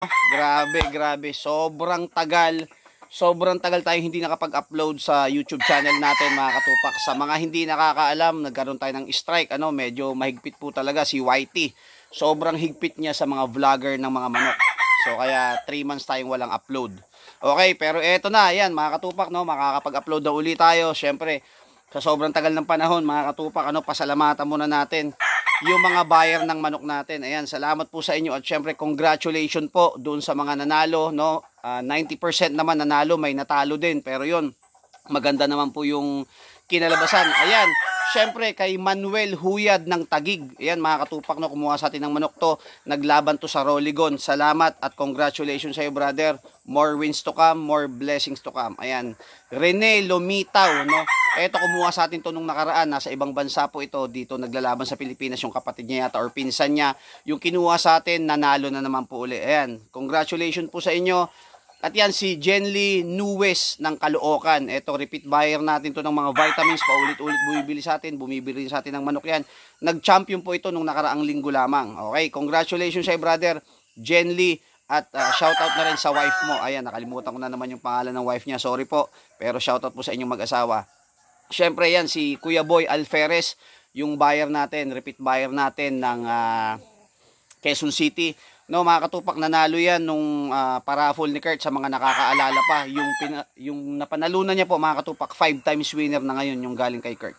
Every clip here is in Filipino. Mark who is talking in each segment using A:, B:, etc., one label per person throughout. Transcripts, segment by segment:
A: Grabe, grabe. Sobrang tagal tayo hindi nakapag-upload sa YouTube channel natin, mga katupak. Sa mga hindi nakakaalam, nagkaroon tayo ng strike. Medyo mahigpit po talaga si YT. Sobrang higpit niya sa mga vlogger ng mga manok. So kaya 3 months tayong walang upload. Okay, pero eto na, ayan, mga katupak, no, makakapag-upload na uli tayo. Syempre, sa sobrang tagal ng panahon, mga katupak, pasalamatan muna natin yung mga buyer ng manok natin. Ayan, salamat po sa inyo at syempre congratulations po doon sa mga nanalo, no. 90% naman nanalo, may natalo din, pero yun, maganda naman po yung kinalabasan. Ayan, syempre kay Manuel Huyad ng Tagig. Ayan, mga katupak, no, kumuha sa atin ng manok to, naglaban to sa Roligon. Salamat at congratulations sa iyo, brother. More wins to come, more blessings to come. Ayan, Rene Lomitaw, no. Eto, kumuha sa atin to nung nakaraan, nasa ibang bansa po ito, dito naglalaban sa Pilipinas yung kapatid niya yata or pinsan niya. Yung kinuha sa atin, nanalo na naman po uli. Ayan, congratulations po sa inyo. At yan, si Jenly Nuwes ng Caloocan. Eto, repeat buyer natin to ng mga vitamins, paulit-ulit bumibili sa atin, bumibili sa atin ng manok yan. Nag-champion po ito nung nakaraang linggo lamang. Okay, congratulations sa brother Jenly. At shoutout na rin sa wife mo. Ayan, nakalimutan ko na naman yung pangalan ng wife niya, sorry po. Pero shoutout po sa inyong mag-asawa. Syempre yan, si Kuya Boy Alferez, yung buyer natin, repeat buyer natin ng Quezon City. No, mga katupak, nanalo yan nung paraffle ni Kurt. Sa mga nakakaalala pa, yung napanalunan niya po, mga katupak, 5 times winner na ngayon yung galing kay Kurt.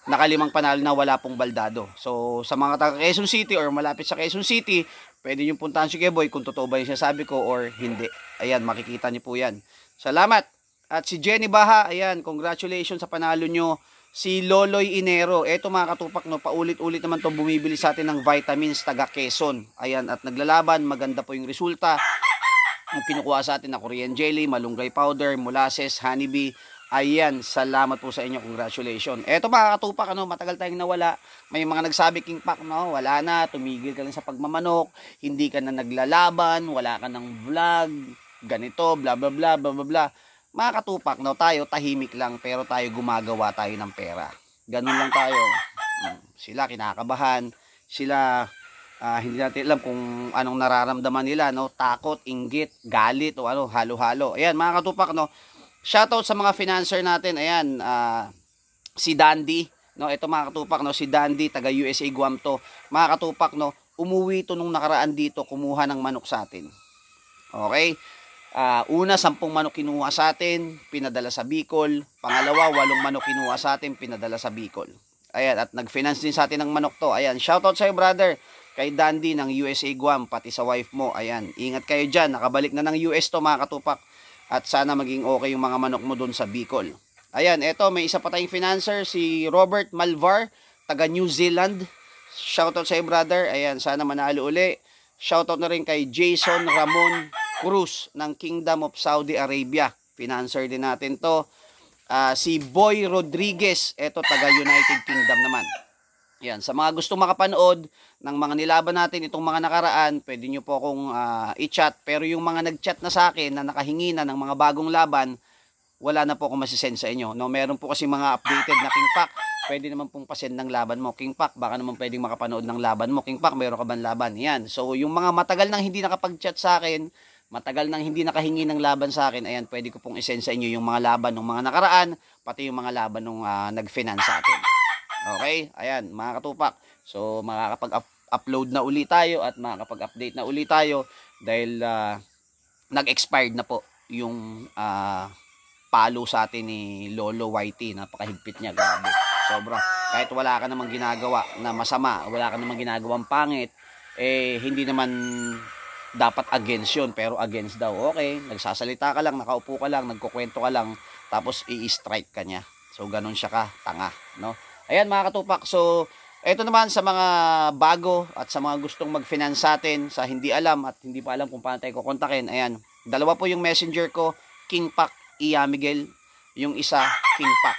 A: Nakalimang panalo na, wala pong baldado. So sa mga taga Quezon City or malapit sa Quezon City, pwede nyo puntahan si Kuya Boy kung totoo ba yung sinasabi ko or hindi. Ayan, makikita niyo po yan. Salamat. At si Jenny Baha, ayan, congratulations sa panalo nyo. Si Loloy Inero, eto mga katupak, no, paulit-ulit naman to bumibili sa atin ng vitamins taga Quezon. Ayan, at naglalaban, maganda po yung resulta. Yung kinukuha sa atin na Korean jelly, malunggay powder, molasses, honeybee. Ayan, salamat po sa inyo, congratulations. Eto mga katupak, matagal tayong nawala. May mga nagsabi, King Pak, no, wala na, tumigil ka lang sa pagmamanok, hindi ka na naglalaban, wala ka ng vlog, ganito, bla bla bla bla bla bla. Mga katupak, no, tayo tahimik lang pero tayo gumagawa tayo ng pera. Ganun lang tayo. Sila kinakabahan, sila hindi natin alam kung anong nararamdaman nila, no, takot, inggit, galit o ano, halo-halo. Ayan, mga katupak, no. Shoutout sa mga financer natin. Ayan, si Dandy, no, ito mga katupak, no, si Dandy taga USA Guam to. Mga katupak, no, umuwi to nung nakaraan dito, kumuha ng manok sa atin. Okay? Una, 10 manok kinuha sa atin, pinadala sa Bicol. Pangalawa, 8 manok kinuha sa atin, pinadala sa Bicol. Ayan, at nag-finance din sa atin ng manok to. Ayan, shoutout sa'yo, brother, kay Dandy ng USA Guam, pati sa wife mo. Ayan, ingat kayo dyan, nakabalik na ng US to, mga katupak. At sana maging okay yung mga manok mo doon sa Bicol. Ayan, eto, may isa pa tayong financer, si Robert Malvar, taga New Zealand. Shoutout sa'yo, brother. Ayan, sana manalo uli. Shoutout na rin kay Jason Ramon Cruz ng Kingdom of Saudi Arabia. Financer din natin to. Si Boy Rodriguez, eto taga United Kingdom naman. Yan, sa mga gustong makapanood ng mga nilaban natin itong mga nakaraan, pwede nyo po akong i-chat. Pero yung mga nag-chat na sa akin na nakahingi na ng mga bagong laban, wala na po akong masisend sa inyo. No, meron po kasi mga updated na King Pak. Pwede naman pong pasend ng laban mo. King Pak, baka naman pwedeng makapanood ng laban mo. King Pak, meron ka bang laban? Yan. So, yung mga matagal nang hindi nakapag-chat sa akin, matagal nang hindi nakahingi ng laban sa akin, ayan, pwede ko pong isend sa inyo yung mga laban ng mga nakaraan, pati yung mga laban ng nag-finance sa atin. Okay? Ayan, mga katupak. So, makakapag-upload na uli tayo at makakapag-update na uli tayo dahil nag-expired na po yung palo sa atin ni Lolo YT. Napakahigpit niya, grabe. Sobra. Kahit wala ka namang ginagawa na masama, wala ka namang ginagawang pangit, hindi naman dapat against yun, pero against daw. Okay, nagsasalita ka lang, nakaupo ka lang, nagkukwento ka lang, tapos i-strike ka niya. So, ganun siya ka, tanga, no? Ayan, mga katupak. So, eto naman sa mga bago at sa mga gustong mag-finance sa atin, sa hindi alam at hindi pa alam kung paano tayo kukontakin. Ayan, dalawa po yung messenger ko, King Pak Iya Miguel, yung isa, King Pak.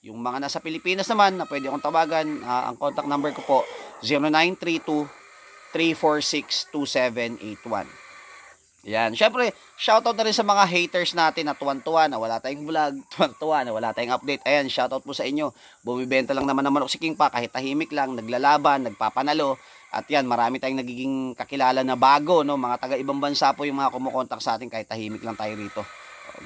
A: Yung mga nasa Pilipinas naman, na pwede akong tawagan, ang contact number ko po, 0932-346-2781. Yan. Syempre, shoutout na rin sa mga haters natin na tuwan-tuwa na wala tayong vlog, tuwan-tuwa na wala tayong update. Ayan, shoutout po sa inyo. Bumibenta lang naman ng manok si King Pak, kahit tahimik lang, naglalaban, nagpapanalo. At yan, marami tayong nagiging kakilala na bago, no? Mga taga ibang bansa po yung mga kumukontak sa atin kahit tahimik lang tayo rito.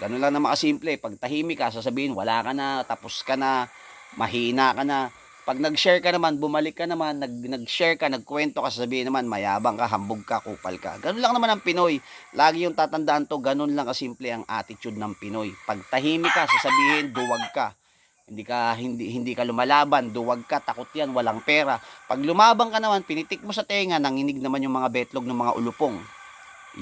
A: Ganun lang naman kasimple. Pag tahimik ka, sasabihin wala ka na, tapos ka na, mahina ka na. Pag nag-share ka naman, bumalik ka naman, nag-share ka, nagkwento ka, sasabihin naman mayabang ka, hambog ka, kupal ka. Ganun lang naman ang Pinoy. Lagi yung tatandaan to, ganun lang kasimple ang attitude ng Pinoy. Pag tahimik ka, sasabihin duwag ka. Hindi ka lumalaban, duwag ka, takot yan, walang pera. Pag lumabang ka naman, pinitik mo sa tenga, nanginig naman yung mga betlog ng mga ulupong.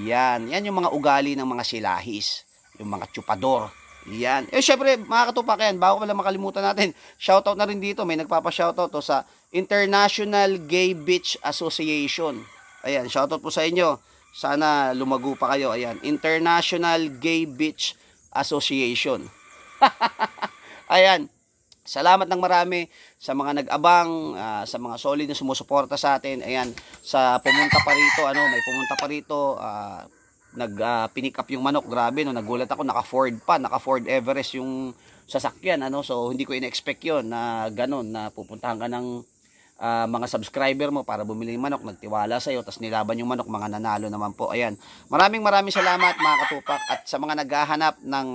A: Yan yung mga ugali ng mga silahis, yung mga chupador. Yan. Syempre, mga katupak yan, bago pala makalimutan natin, shoutout na rin dito, may nagpapa-shoutout to sa International Gay Beach Association. Ayan, shoutout po sa inyo. Sana lumago pa kayo. Ayan, International Gay Beach Association. Ayan. Salamat ng marami sa mga nag-abang, sa mga solid na sumusuporta sa atin. Ayan, sa pumunta pa rito, may pumunta pa rito, pinick up yung manok. Grabe, no, nagulat ako, naka Ford Everest yung sasakyan, so hindi ko in-expect yun na ganun, na pupuntahan ka ng mga subscriber mo para bumili ng manok, nagtiwala sa'yo, tapos nilaban yung manok, mga nanalo naman po. Ayan, maraming salamat mga katupak. At sa mga naghahanap ng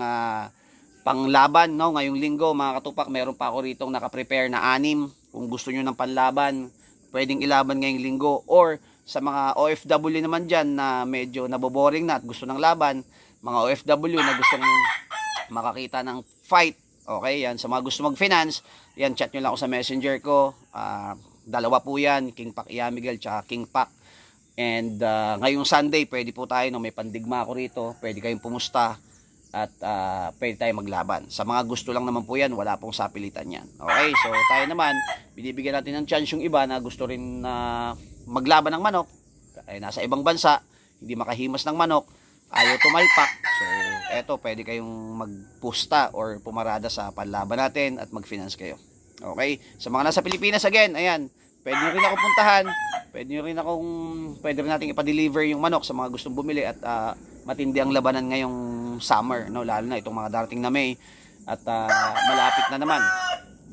A: panglaban, no, ngayong linggo mga katupak, meron pa ako ritong nakaprepare na 6. Kung gusto nyo ng panlaban, pwedeng ilaban ngayong linggo. Or sa mga OFW naman dyan na medyo naboboring na at gusto ng laban, mga OFW na gustong makakita ng fight, okay, yan. Sa mga gusto mag-finance, yan, chat nyo lang ako sa messenger ko. Dalawa po yan, King Pac Iyamigel tsaka King Pac. And ngayong Sunday, pwede po tayo, no, may pandigma ako rito, pwede kayong pumusta at pwede tayo maglaban. Sa mga gusto lang naman po yan, wala pong sapilitan yan. Okay, so tayo naman, binibigyan natin ng chance yung iba na gusto rin na maglaban ng manok, ay nasa ibang bansa, hindi makahimas ng manok, ayaw tumalpak. So eto, pwede kayong magpusta or pumarada sa panlaban natin at mag-finance kayo. Okay, sa mga nasa Pilipinas, again, ayan, pwede nyo rin ako puntahan, pwede rin natin ipa-deliver yung manok sa mga gustong bumili. At matindi ang labanan ngayong summer, no, lalo na itong mga darating na May. At malapit na naman.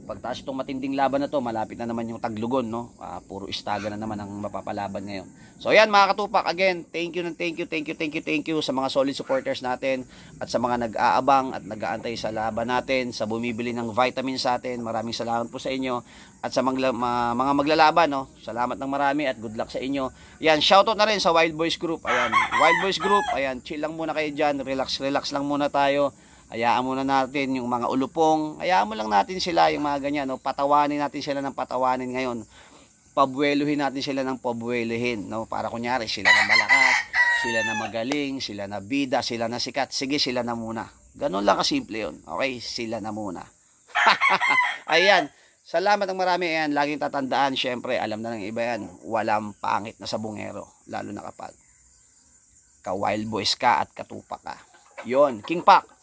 A: Pagtaas itong matinding laban na to, malapit na naman yung taglugon, no? Puro istaga na naman ang mapapalaban ngayon. So ayan mga katupak, again, thank you sa mga solid supporters natin at sa mga nag-aabang at nag-aantay sa laban natin, sa bumibili ng vitamins sa atin. Maraming salamat po sa inyo. At sa mga maglalaban, no? Salamat ng marami at good luck sa inyo. Yan, shoutout na rin sa Wild Boys Group. Ayan, Wild Boys Group, ayan, chill lang muna kayo dyan, relax lang muna tayo. Hayaan muna natin yung mga ulupong, hayaan mo lang natin sila, yung mga ganyan, no? Patawanin natin sila ng patawanin ngayon. Pabueluhin natin sila ng pabueluhin, no? Para kunyari, sila na malakas, sila na magaling, sila na bida, sila na sikat. Sige, sila na muna. Ganun lang kasimple yun. Okay, sila na muna. Ayan, salamat ng marami. Ayan, laging tatandaan, syempre, alam na ng iba yan, walang pangit na sabungero, lalo na kapag ka-wild boys ka at katupak ka. Yon, King Pac.